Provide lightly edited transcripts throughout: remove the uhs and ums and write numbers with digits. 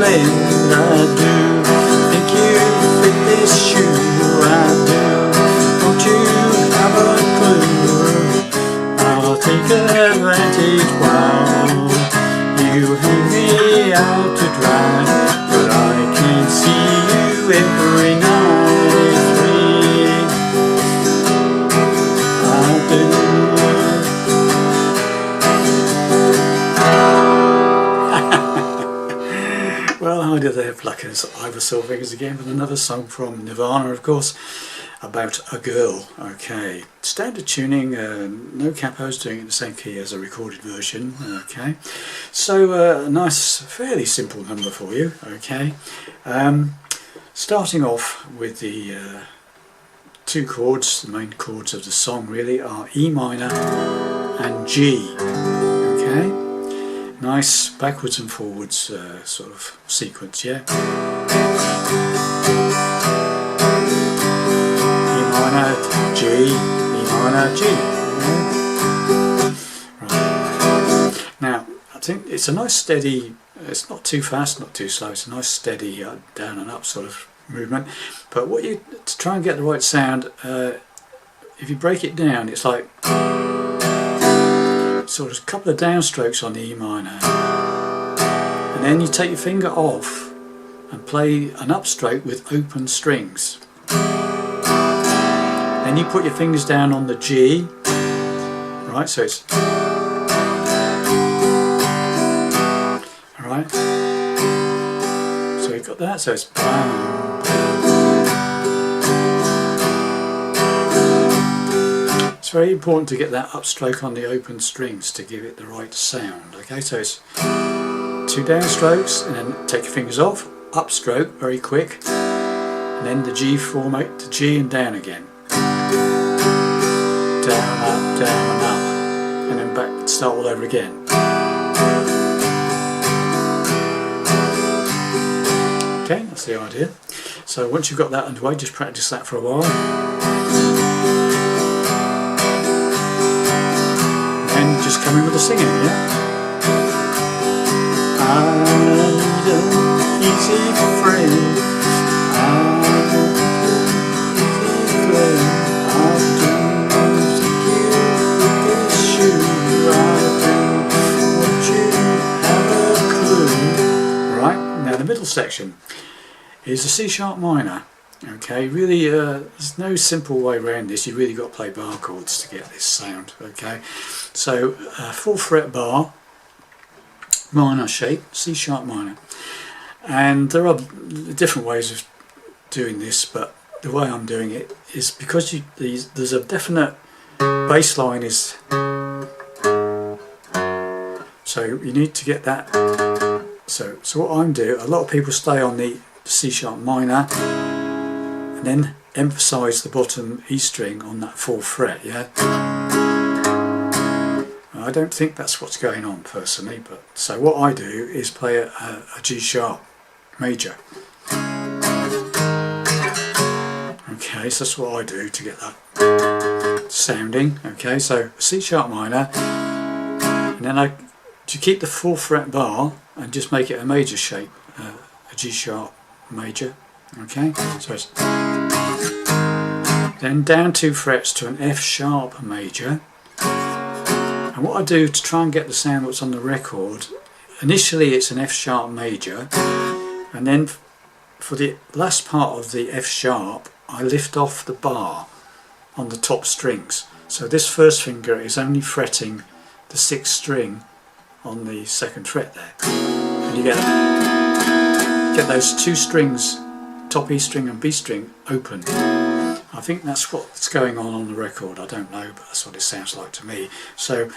blend, I do. Think you fit this shoe, I do. Won't you have a clue? I'll take advantage while you hang me out to dry, but I can see you every night. I do. Well, hi there, pluckers. Ivor Silverfingers again with another song from Nirvana, of course, about a girl. Okay, standard tuning, no capos, doing it in the same key as a recorded version. Okay, so a nice, fairly simple number for you. Okay, starting off with the two chords. The main chords of the song really are E minor and G. Okay. Nice backwards and forwards sort of sequence, yeah? E minor, G, E minor, G. Right. Now, I think it's a nice steady, it's not too fast, not too slow, it's a nice steady down and up sort of movement. But what you, to try and get the right sound, if you break it down, it's like sort of a couple of downstrokes on the E minor, and then you take your finger off and play an upstroke with open strings. Then you put your fingers down on the G, right? So it's alright. So you've got that. So it's bam. It's very important to get that upstroke on the open strings to give it the right sound. Okay, so it's two downstrokes and then take your fingers off, upstroke very quick, and then the G formate to G and down again. Down, up, and then back, start all over again. Okay, that's the idea. So once you've got that underway, just practice that for a while. And just come in with the singing, yeah? I need an easy friend. I need an easy friend. I do think you this shoe. I do. Won't you have a clue? Right, now the middle section is the C sharp minor. Okay, really there's no simple way around this. You really got to play bar chords to get this sound. Okay, so 4 fret bar minor shape, C sharp minor, and there are different ways of doing this, but the way I'm doing it is because there's a definite bass line is, so you need to get that. So what I'm doing, a lot of people stay on the C sharp minor and then emphasise the bottom E string on that 4th fret, yeah? I don't think that's what's going on personally, but so what I do is play a G sharp major. Okay, so that's what I do to get that sounding. Okay, so C sharp minor, and then to keep the 4th fret bar and just make it a major shape, a G sharp major. Okay, so it's then down 2 frets to an F sharp major. And what I do to try and get the sound that's on the record, initially it's an F sharp major, and then for the last part of the F sharp I lift off the bar on the top strings. So this first finger is only fretting the 6th string on the 2nd fret there, and you get those 2 strings, top E string and B string, open. I think that's what's going on the record. I don't know, but that's what it sounds like to me. So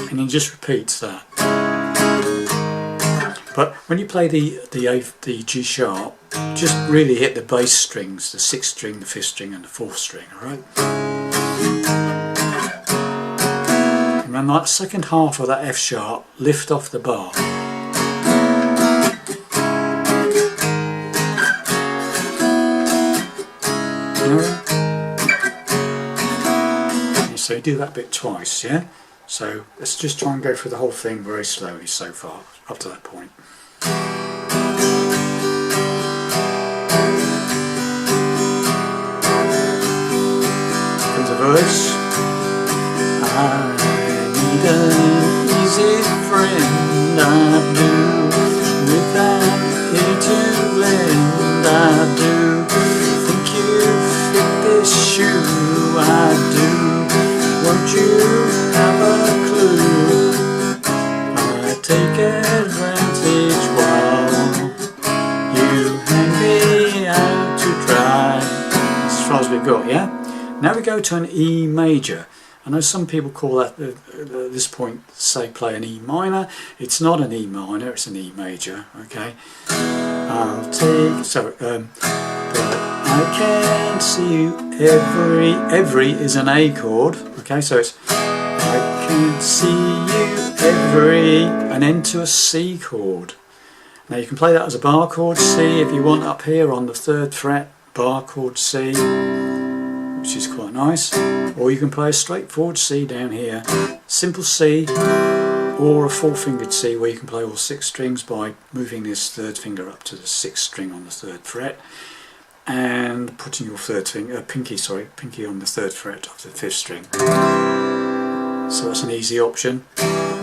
and he just repeats that. But when you play the G sharp, just really hit the bass strings, the 6th string, the 5th string and the 4th string, alright? And then that second half of that F sharp, lift off the bar. So you do that bit twice, yeah? So let's just try and go through the whole thing very slowly so far, up to that point. Comes a verse. I need an easy friend, I do, with an ear to lend, I do, think you fit this shoe, I do, won't you have a clue, I take advantage while you hang me out to dry. That's as far as we've got, yeah? Now we go to an E major. I know some people call that, at this point, say play an E minor. It's not an E minor, it's an E major, okay? I'll take, but I can't see you, every is an A chord, okay? So it's, I can't see you, every, and then to a C chord. Now you can play that as a bar chord C if you want up here on the 3rd fret, bar chord C, which is quite nice, or you can play a straightforward C down here, simple C, or a 4-fingered C where you can play all 6 strings by moving this 3rd finger up to the 6th string on the 3rd fret and putting your pinky on the 3rd fret of the 5th string. So that's an easy option.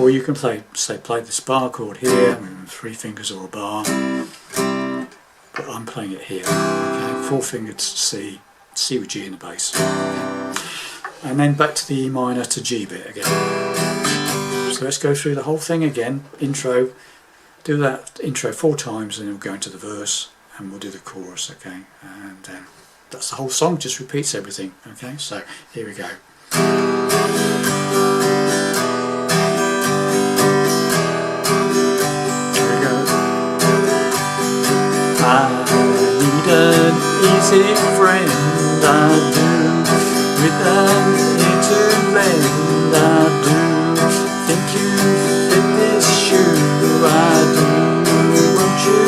Or you can play this bar chord here, 3 fingers or a bar, but I'm playing it here, okay? 4-fingered C, C with G in the bass, and then back to the E minor to G bit again. So let's go through the whole thing again. Intro, do that intro 4 times, and then we'll go into the verse and we'll do the chorus, okay? And that's the whole song, just repeats everything, okay? So here we go. Here we go. I need an easy friend, I do, with an ear to lend, I do, think you fit this shoe, I do, won't you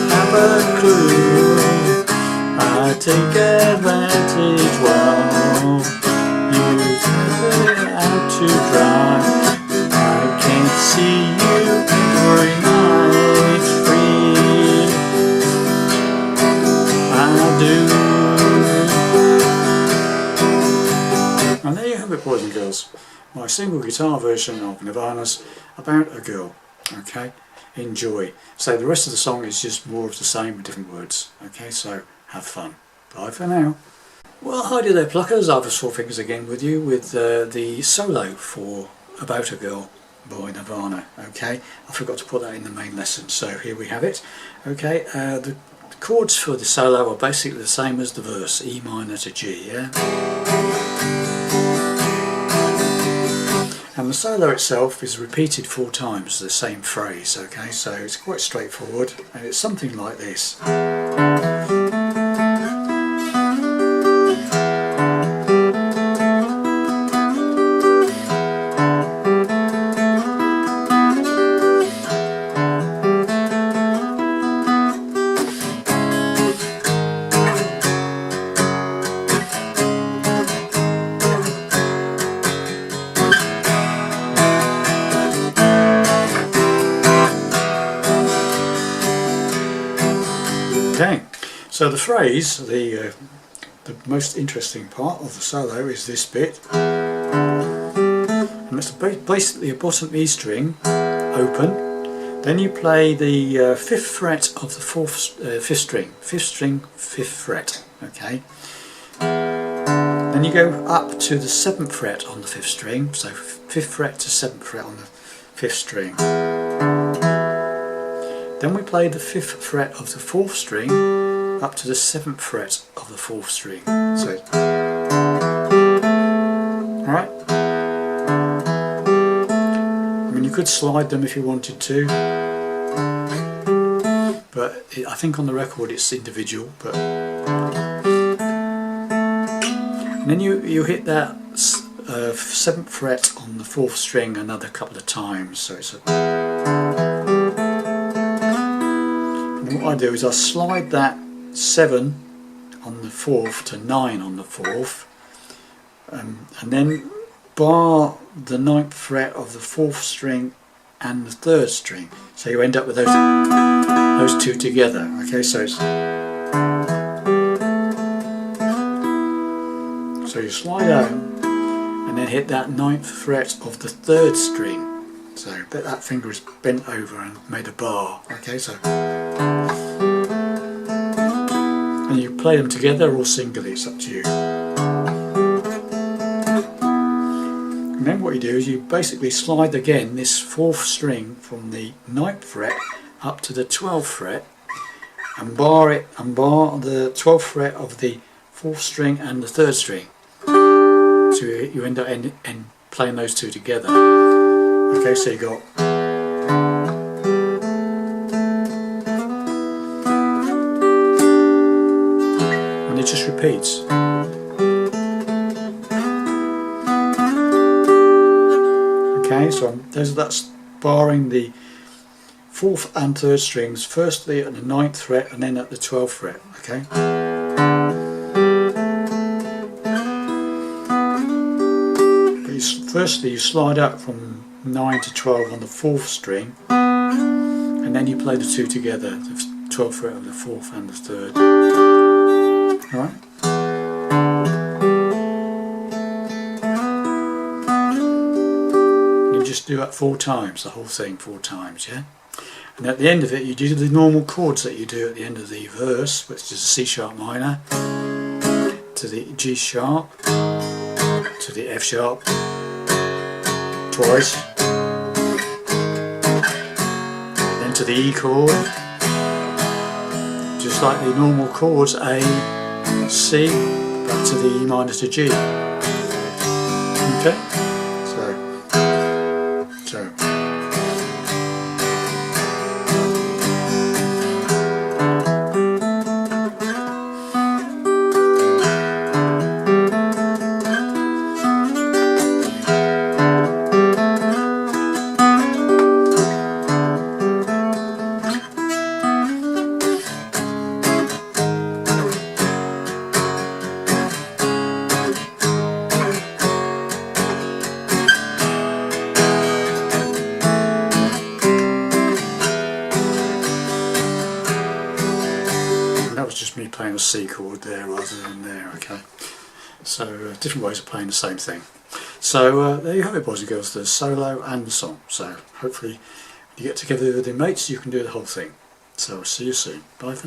have a clue, I take advantage while you take it out to dry, I can't see you every night free, I do. And there you have it, boys and girls, my single guitar version of Nirvana's About a Girl, okay? Enjoy. So the rest of the song is just more of the same with different words, okay? So have fun. Bye for now. Well, hi there pluckers, I've just 4 fingers again with you with the solo for About a Girl by Nirvana, okay? I forgot to put that in the main lesson, so here we have it, okay? The chords for the solo are basically the same as the verse, E minor to G, yeah? And the solo itself is repeated 4 times, the same phrase, okay? So it's quite straightforward, and it's something like this. Okay, so the phrase, the most interesting part of the solo is this bit, and it's basically a bottom E string, open, then you play the 5th fret of the 5th string, 5th fret, okay, then you go up to the 7th fret on the 5th string, so 5th fret to 7th fret on the 5th string. Then we play the 5th fret of the 4th string up to the 7th fret of the 4th string. So, alright. I mean, you could slide them if you wanted to, but I think on the record it's individual. But and then you hit that 7th fret on the 4th string another couple of times. So it's a. And what I do is I slide that 7 on the 4th to 9 on the 4th, and then bar the 9th fret of the 4th string and the 3rd string, so you end up with those two together. Okay, so you slide out and then hit that 9th fret of the 3rd string. So that finger is bent over and made a bar. Okay, so and you play them together or singly, it's up to you. And then what you do is you basically slide again this 4th string from the 9th fret up to the 12th fret and bar the 12th fret of the 4th string and the 3rd string. So you end up playing those two together. Okay, so you got and it just repeats. Okay, so that's barring the 4th and 3rd strings, firstly at the 9th fret and then at the 12th fret. Okay. Firstly you slide out from 9 to 12 on the 4th string and then you play the two together, the 12th fret of the 4th and the 3rd. Alright? You just do that 4 times, the whole thing 4 times, yeah? And at the end of it you do the normal chords that you do at the end of the verse, which is a C sharp minor, to the G sharp, to the F sharp, twice, then to the E chord, just like the normal chords, A, C, back to the E minor to G. Okay, so. That was just me playing a C chord there rather than there, okay. So different ways of playing the same thing. So there you have it, boys and girls, the solo and the song. So hopefully when you get together with your mates you can do the whole thing. So I'll see you soon. Bye for now.